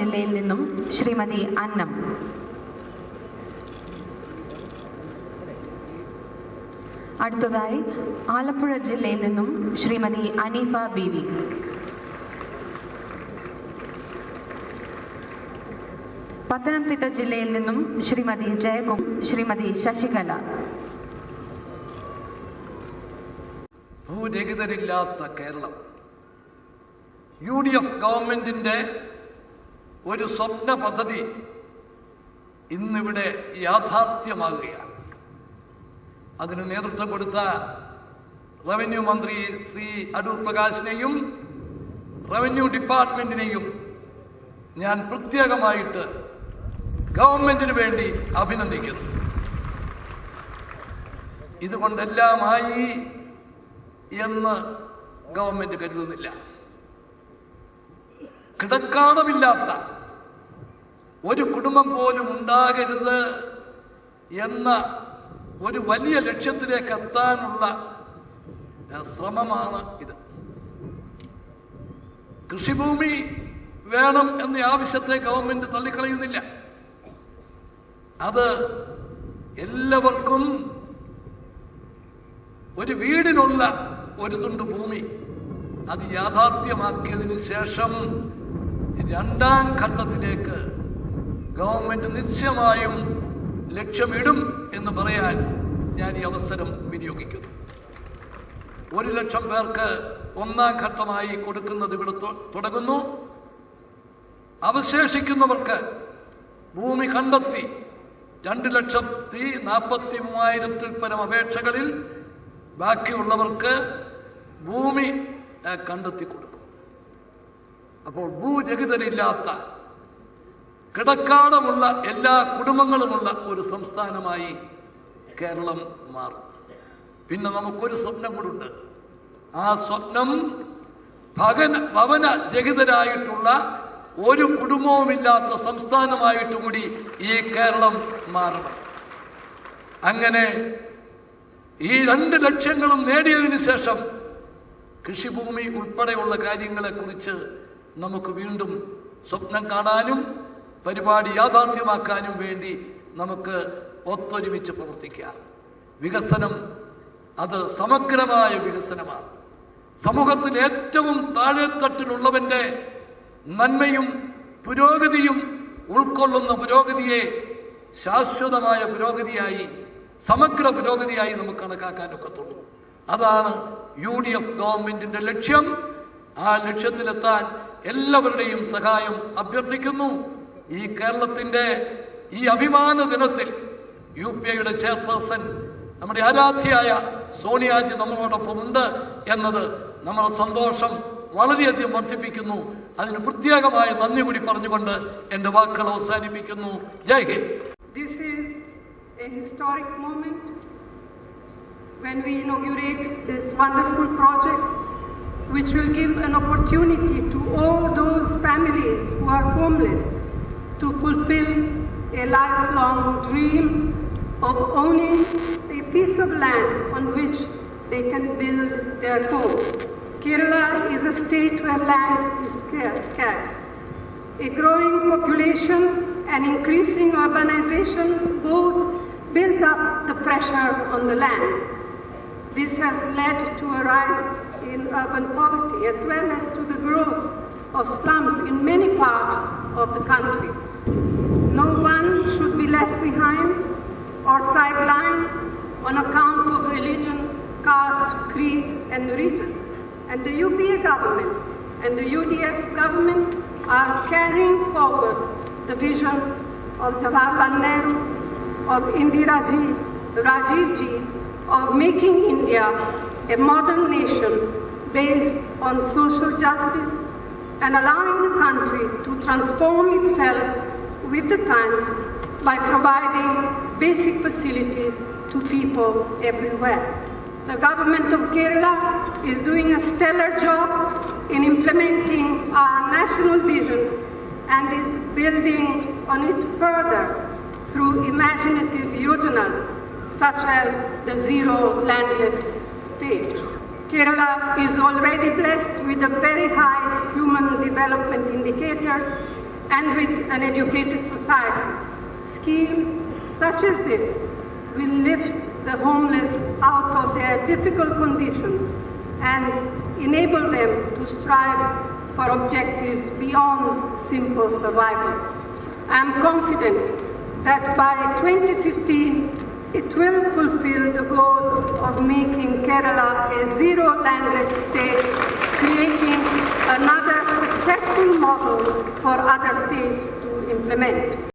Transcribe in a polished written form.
ജില്ലയിൽ നിന്നും ശ്രീമതി അന്നം. അടുത്തതായി ആലപ്പുഴ ജില്ലയിൽ നിന്നും ശ്രീമതി അനീഫ ബീവി. പത്തനംതിട്ട ജില്ലയിൽ നിന്നും ശ്രീമതി ശ്രീമതി ശശികല. ഭൂരഹിതരില്ലാത്ത കേരളം UDF ഗവൺമെന്റിന്റെ ഒരു സ്വപ്ന പദ്ധതി ഇന്നിവിടെ യാഥാർത്ഥ്യമാകുകയാണ്. അതിന് നേതൃത്വം കൊടുത്ത റവന്യൂ മന്ത്രി ശ്രീ അടൂർ പ്രകാശിനെയും റവന്യൂ ഡിപ്പാർട്ട്മെന്റിനെയും ഞാൻ പ്രത്യേകമായിട്ട് ഗവൺമെന്റിന് വേണ്ടി അഭിനന്ദിക്കുന്നു. ഇതുകൊണ്ടെല്ലാമായി എന്ന് ഗവൺമെന്റ് കരുതുന്നില്ല. കിടക്കാടമില്ലാത്ത ഒരു കുടുംബം പോലും ഉണ്ടാകരുത് എന്ന ഒരു വലിയ ലക്ഷ്യത്തിലേക്ക് എത്താനുള്ള ശ്രമമാണ് ഇത്. കൃഷിഭൂമി വേണം എന്ന ആവശ്യത്തെ ഗവൺമെന്റ് തള്ളിക്കളയുന്നില്ല. അത് എല്ലാവർക്കും ഒരു വീടിനുള്ള ഒരു തുണ്ട് ഭൂമി അത് യാഥാർത്ഥ്യമാക്കിയതിനു ശേഷം രണ്ടാം ഘട്ടത്തിലേക്ക് ഗവൺമെന്റ് നിശ്ചയമായും ലക്ഷ്യമിടും എന്ന് പറയാൻ ഞാൻ ഈ അവസരം വിനിയോഗിക്കുന്നു. 1,00,000 പേർക്ക് ഒന്നാം ഘട്ടമായി കൊടുക്കുന്നത് ഇവിടെ തുടങ്ങുന്നു. അവശേഷിക്കുന്നവർക്ക് ഭൂമി കണ്ടെത്തി 2,43,000 പരം അപേക്ഷകളിൽ ബാക്കിയുള്ളവർക്ക് ഭൂമി കണ്ടെത്തി കൊടുക്കും. അപ്പോൾ ഭൂരഹിതരില്ലാത്ത കിടക്കാടമുള്ള എല്ലാ കുടുംബങ്ങളുമുള്ള ഒരു സംസ്ഥാനമായി കേരളം മാറും. പിന്നെ നമുക്കൊരു സ്വപ്നം കൂടുണ്ട്. ആ സ്വപ്നം ഭവന രഹിതരായിട്ടുള്ള ഒരു കുടുംബവുമില്ലാത്ത സംസ്ഥാനമായിട്ട് കൂടി ഈ കേരളം മാറണം. അങ്ങനെ ഈ 2 ലക്ഷ്യങ്ങളും നേടിയതിനു ശേഷം കൃഷിഭൂമി ഉൾപ്പെടെയുള്ള കാര്യങ്ങളെക്കുറിച്ച് നമുക്ക് വീണ്ടും സ്വപ്നം കാണാനും പരിപാടി യാഥാർത്ഥ്യമാക്കാനും വേണ്ടി നമുക്ക് ഒത്തൊരുമിച്ച് പ്രവർത്തിക്കാം. വികസനം അത് സമഗ്രമായ വികസനമാണ്. സമൂഹത്തിൽ ഏറ്റവും താഴെത്തട്ടിലുള്ളവന്റെ നന്മയും പുരോഗതിയും ഉൾക്കൊള്ളുന്ന പുരോഗതിയെ ശാശ്വതമായ പുരോഗതിയായി സമഗ്ര പുരോഗതിയായി നമുക്ക് കണക്കാക്കാനൊക്കത്തുള്ളൂ. അതാണ് UDF ഗവൺമെന്റിന്റെ ലക്ഷ്യം. ആ ലക്ഷ്യത്തിലെത്താൻ എല്ലാവരുടെയും സഹായം അഭ്യർത്ഥിക്കുന്നു. ഈ കേരളത്തിന്റെ ഈ അഭിമാന ദിനത്തിൽ UPIയുടെ ചെയർപേഴ്സൺ നമ്മുടെ ആരാധ്യയായ സോണിയാജി നമ്മളോടൊപ്പമുണ്ട് എന്നത് നമ്മുടെ സന്തോഷം വളരെയധികം വർദ്ധിപ്പിക്കുന്നു. അതിന് പ്രത്യേകമായ നന്ദി കൂടി പറഞ്ഞുകൊണ്ട് എന്റെ വാക്കുകൾ അവസാനിപ്പിക്കുന്നു. ജയ് Hind. This is a historic moment when we inaugurate this wonderful project, which will give an opportunity to all those families who are homeless to fulfill a lifelong dream of owning a piece of land on which they can build their home. Kerala is a state where land is scarce. A growing population and increasing urbanization both build up the pressure on the land. This has led to a rise in urban poverty as well as to the growth of slums in many parts of the country. No one should be left behind or sidelined on account of religion, caste, creed and region. And the UPA government and the UDF government are carrying forward the vision of Jawaharlal Nehru, of Indira Ji, Rajiv Ji, of making India a modern nation based on social justice and allowing the country to transform itself with the times by providing basic facilities to people everywhere. The government of Kerala is doing a stellar job in implementing our national vision and is building on it further through imaginative yojanas such as the Zero Landless State. Kerala is already blessed with a very high human development indicator and with an educated society. Schemes such as this will lift the homeless out of their difficult conditions and enable them to strive for objectives beyond simple survival. I am confident that by 2015, it will fulfill the goal of making Kerala a zero landless state, creating another successful model for other states to implement.